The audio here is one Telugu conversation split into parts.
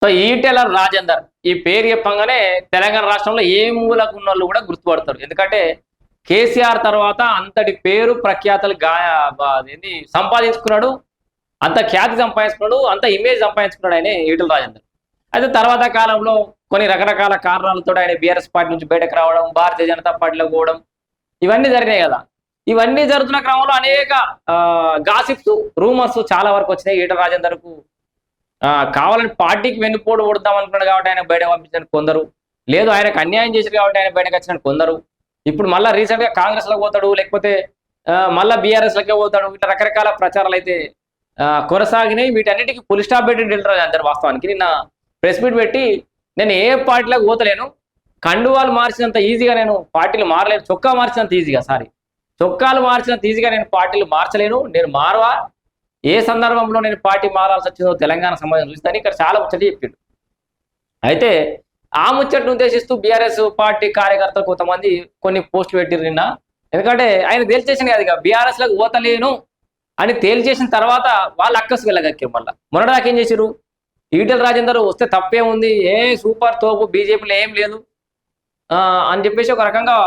సో ఈటెల రాజేందర్ ఈ పేరు చెప్పంగానే తెలంగాణ రాష్ట్రంలో ఏ మూలకు ఉన్న వాళ్ళు కూడా గుర్తుపడతారు. ఎందుకంటే కేసీఆర్ తర్వాత అంతటి పేరు ప్రఖ్యాతలు ఏంది సంపాదించుకున్నాడు, అంత ఖ్యాతి సంపాదించుకున్నాడు, అంత ఇమేజ్ సంపాదించుకున్నాడు ఆయన ఈటెల రాజేందర్. అయితే తర్వాత కాలంలో కొన్ని రకరకాల కారణాలతో ఆయన బీఆర్ఎస్ పార్టీ నుంచి బయటకు రావడం, భారతీయ జనతా పార్టీలో పోవడం ఇవన్నీ జరిగినాయి కదా. ఇవన్నీ జరుగుతున్న క్రమంలో అనేక గాసిప్స్, రూమర్స్ చాలా వరకు వచ్చినాయి. ఈటెల రాజేందర్కు కావాలని పార్టీకి వెన్నుపోటు కొడదాం అనుకున్నాడు కాబట్టి ఆయన బయట పంపించారు కొందరు, లేదు ఆయనకు అన్యాయం చేశారు కాబట్టి ఆయన బయటకు వచ్చినట్టు కొందరు. ఇప్పుడు మళ్ళీ రీసెంట్ గా కాంగ్రెస్ లో పోతాడు, లేకపోతే మళ్ళా బీఆర్ఎస్ లకే పోతాడు. ఇట్లా రకరకాల ప్రచారాలు అయితే కొనసాగినాయి. వీటన్నిటికీ ఫుల్ స్టాప్ పెట్టి ఈటెల రాజేందర్ వాస్తవానికి నిన్న ప్రెస్ మీట్ పెట్టి నేను ఏ పార్టీలోకి పోతలేను, కండువాలు మార్చినంత ఈజీగా నేను పార్టీలు మారలేను, చొక్కా మార్చినంత ఈజీగా చొక్కాలు మార్చినంత ఈజీగా నేను పార్టీలు మార్చలేను, నేను మారవా, ఏ సందర్భంలో నేను పార్టీ మారాల్సి వచ్చిందో తెలంగాణ సమాజం చూస్తాను ఇక్కడ చాలా ముచ్చట చెప్పిండు. అయితే ఆ ముచ్చటను ఉద్దేశిస్తూ బీఆర్ఎస్ పార్టీ కార్యకర్తలు కొంతమంది కొన్ని పోస్టులు పెట్టిరు నిన్న. ఎందుకంటే ఆయన తేల్చేసిన కదా బీఆర్ఎస్ లకు పోతలేను అని తేల్చేసిన తర్వాత వాళ్ళు అక్కసు వెళ్ళగక్కారు. మళ్ళీ మొన్నటిదాకా ఏం చేశారు, ఈటెల రాజేందర్ వస్తే తప్పే ఉంది, ఏ సూపర్ తోపు బీజేపీలో ఏం లేదు అని చెప్పేసి ఒక రకంగా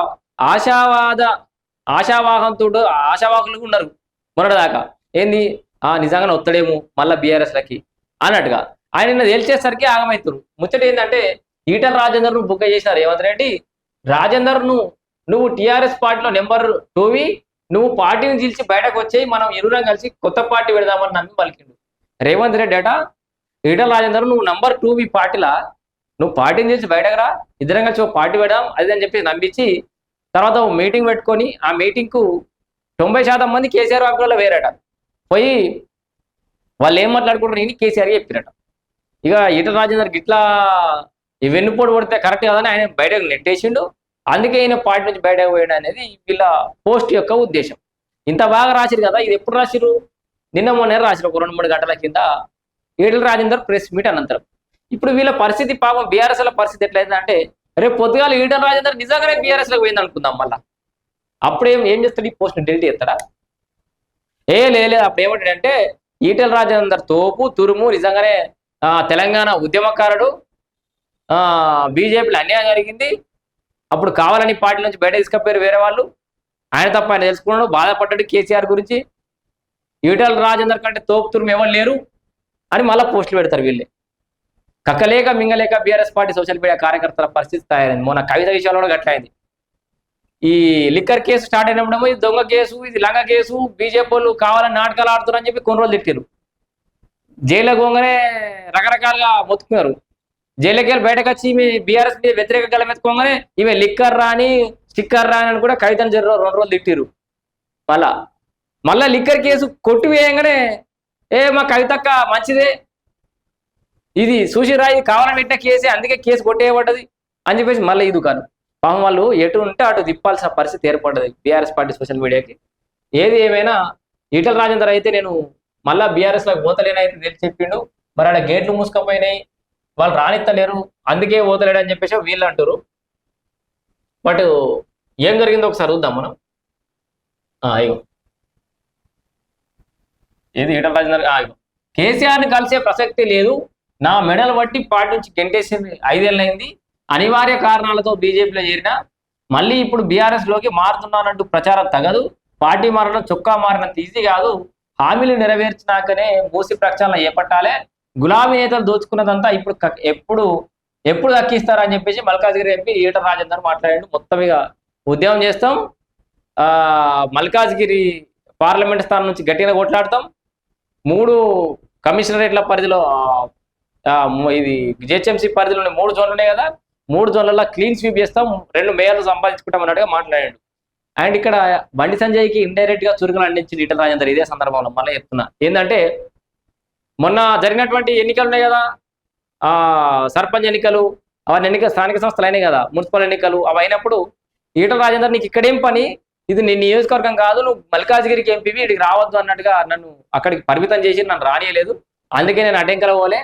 ఆశావాహులు ఉన్నారు మొన్నటిదాకా. ఏంది నిజంగానే వస్తాడేమో మళ్ళీ బీఆర్ఎస్లకి అన్నట్టుగా. ఆయన నిన్న తేల్చేసరికి ఆగమవుతారు. ముచ్చట ఏంటంటే ఈటెల రాజేందర్ ను బుక్ చేసినారు రేవంత్ రెడ్డి. రాజేందర్ నువ్వు టీఆర్ఎస్ పార్టీలో నెంబర్ 2వి, నువ్వు పార్టీని చీల్చి బయటకు వచ్చేయి, మనం ఇరువురం కలిసి కొత్త పార్టీ పెడదామని నమ్మి పలికిండు రేవంత్ రెడ్డి అట. ఈటెల రాజేందర్ నువ్వు నంబర్ 2వి పార్టీలా, నువ్వు పార్టీని చీల్చి బయటకు రా, ఇద్దరం కలిసి ఒక పార్టీ పెడదాం అది అని చెప్పి నమ్మించి తర్వాత మీటింగ్ పెట్టుకొని ఆ మీటింగ్కు 90% మంది కేసీఆర్ వాకులలో వేరట. పోయి వాళ్ళు ఏం మాట్లాడుకుంటారు నేను కేసీఆర్ చెప్పినట. ఇక ఈటెల రాజేందర్ గిట్లా వెన్నుపోటు పడితే కరెక్ట్ కాదని ఆయన బయటకు నెట్టేసిండు. అందుకే ఈయన పార్టీ నుంచి బయటకు పోయాడు అనేది వీళ్ళ పోస్ట్ యొక్క ఉద్దేశం. ఇంత బాగా రాసిరు కదా, ఇది ఎప్పుడు రాసిరు, నిన్న మొన్న రాసిరు ఒక 2-3 గంటల కింద ఈటెల రాజేందర్ ప్రెస్ మీట్ అనంతరం. ఇప్పుడు వీళ్ళ పరిస్థితి పాపం బీఆర్ఎస్ ల పరిస్థితి ఎట్లయిందంటే రేపు పొద్దుగాల ఈటెల రాజేందర్ నిజంగానే బీఆర్ఎస్ లకు పోయింది అనుకుందాం. మళ్ళా అప్పుడేం చేస్తాడు, ఈ పోస్ట్ డిలీట్ చేస్తాడా? లేదు. అప్పుడు ఏమంటాడంటే ఈటెల రాజేందర్ తోపు తురుము, నిజంగానే తెలంగాణ ఉద్యమకారుడు, బీజేపీలో అన్యాయం జరిగింది, అప్పుడు కావాలని పార్టీ నుంచి బయట తీసుకపోయారు వేరే వాళ్ళు, ఆయన తప్ప ఆయన తెలుసుకున్నాడు, బాధపడ్డాడు కేసీఆర్ గురించి, ఈటెల రాజేందర్ కంటే తోపు తురుము ఎవరు లేరు అని మళ్ళీ పోస్టులు పెడతారు వీళ్ళే. కక్కలేక మింగలేక బీఆర్ఎస్ పార్టీ సోషల్ మీడియా కార్యకర్తల పరిస్థితి తయారైంది. మొన్న కవిత విషయాల్లో కూడా గట్లయింది. ఈ లిక్కర్ కేసు స్టార్ట్ అయినప్పుడేమో ఇది దొంగ కేసు, ఇది లంగ కేసు, బీజేపీ వాళ్ళు కావాలని నాటకాలు ఆడుతున్నారని చెప్పి కొన్ని రోజులు తిట్టారు. జైల్లో పోగానే రకరకాలుగా మొత్తుకున్నారు. జైలుకి వెళ్ళి బయటకు వచ్చి ఈమె బీఆర్ఎస్ మీద వ్యతిరేక గలం ఎత్తుకోగానే ఈమె లిక్కర్ రాని స్టిక్కర్ రాని అని కూడా కవితను 2 రోజులు తిట్టిరు. మళ్ళా లిక్కర్ కేసు కొట్టివేయంగానే మా కవితక్క మంచిదే, ఇది చూసిరా ఇది కావాలని పెట్టిన కేసే, అందుకే కేసు కొట్టేయబడ్డది అని చెప్పేసి మళ్ళీ ఈ దుకాణం పాపం వాళ్ళు ఎటు ఉంటే అటు తిప్పాల్సిన పరిస్థితి ఏర్పడ్డది బీఆర్ఎస్ పార్టీ సోషల్ మీడియాకి. ఏది ఏమైనా ఈటెల రాజేందర్ అయితే నేను మళ్ళా బీఆర్ఎస్ లోకి పోతలేనైతే తెలిసి చెప్పిండు. మరి ఆడ గేట్లు మూసుకపోయినాయి, వాళ్ళు రానిత్తలేరు, అందుకే పోతలేడు అని చెప్పేసి వీళ్ళు అంటారు. బట్ ఏం జరిగిందో ఒకసారి చూద్దాం మనం. ఇగో ఏది ఈటెల రాజేందర్ ఇగో కేసీఆర్ని కలిసే ప్రసక్తి లేదు, నా మెడలు బట్టి పార్టీ నుంచి గెంటేసింది 5 ఏళ్ళైంది, అనివార్య కారణాలతో బీజేపీలో చేరిన మళ్ళీ ఇప్పుడు బీఆర్ఎస్ లోకి మారుతున్నానంటూ ప్రచారం తగదు, పార్టీ మారడం చొక్కా మారినంత ఈజీ కాదు, హామీలు నెరవేర్చినాకనే మూసి ప్రక్షాళన చేపట్టాలే, గులాబీ నేతలు దోచుకున్నదంతా ఎప్పుడు దక్కిస్తారని చెప్పేసి మల్కాజ్గిరి ఎంపీ ఈటెల రాజేందర్ మాట్లాడాడు. మొత్తం ఇక ఉద్యమం చేస్తాం, మల్కాజ్గిరి పార్లమెంట్ స్థానం నుంచి గట్టిగా కొట్లాడతాం, 3 కమిషనరేట్ల పరిధిలో ఇది జిహెచ్ఎంసీ పరిధిలోని 3 జోన్లు ఉన్నాయి కదా, 3 జోన్లలో క్లీన్ స్వీప్ చేస్తాం, 2 మేయర్లు సంపాదించుకుంటాం అన్నట్టుగా మాట్లాడాడు. అండ్ ఇక్కడ బండి సంజయ్కి ఇండైరెక్ట్ గా చురుకులు అందించింది ఈటెల రాజేందర్. ఇదే సందర్భంలో మళ్ళీ చెప్తున్నా ఏంటంటే మొన్న జరిగినటువంటి ఎన్నికలు ఉన్నాయి కదా, సర్పంచ్ ఎన్నికలు, అవన్నీ స్థానిక సంస్థలు అయినాయి కదా, మున్సిపల్ ఎన్నికలు, అవి అయినప్పుడు ఈటెల రాజేందర్ నీకు ఇక్కడేం పని, ఇది నీ నియోజకవర్గం కాదు, నువ్వు మల్కాజ్గిరికి ఎంపీవి, ఇక్కడికి రావద్దు అన్నట్టుగా నన్ను అక్కడికి పరిమితం చేసి నన్ను రానియలేదు, అందుకే నేను అటెంకల పోలే,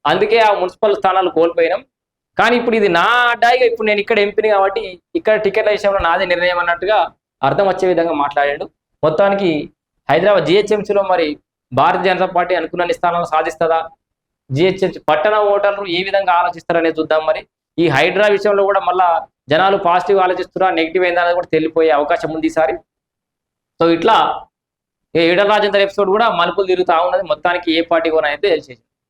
అందుకే ఆ మున్సిపల్ స్థానాలు కోల్పోయినాం, కానీ ఇప్పుడు ఇది నా అడ్డాయిగా ఇప్పుడు నేను ఇక్కడ ఎంపీని కాబట్టి ఇక్కడ టికెట్ల విషయంలో నాదే నిర్ణయం అన్నట్టుగా అర్థం వచ్చే విధంగా మాట్లాడాడు. మొత్తానికి హైదరాబాద్ జిహెచ్ఎంసీలో మరి భారతీయ జనతా పార్టీ అనుకున్న స్థానాలను సాధిస్తుందా, జిహెచ్ఎంసీ పట్టణ ఓటర్లు ఏ విధంగా ఆలోచిస్తారనేది చూద్దాం. మరి ఈ హైడ్రా విషయంలో కూడా మళ్ళా జనాలు పాజిటివ్ ఆలోచిస్తున్నా నెగిటివ్ ఏందనేది కూడా తెలిపోయే అవకాశం ఉంది ఈసారి. సో ఇట్లా ఈటల రాజేందర్ ఎపిసోడ్ కూడా మలుపులు తిరుగుతా ఉన్నది. మొత్తానికి ఏ పార్టీ కూడా అయితే తెలిసేది.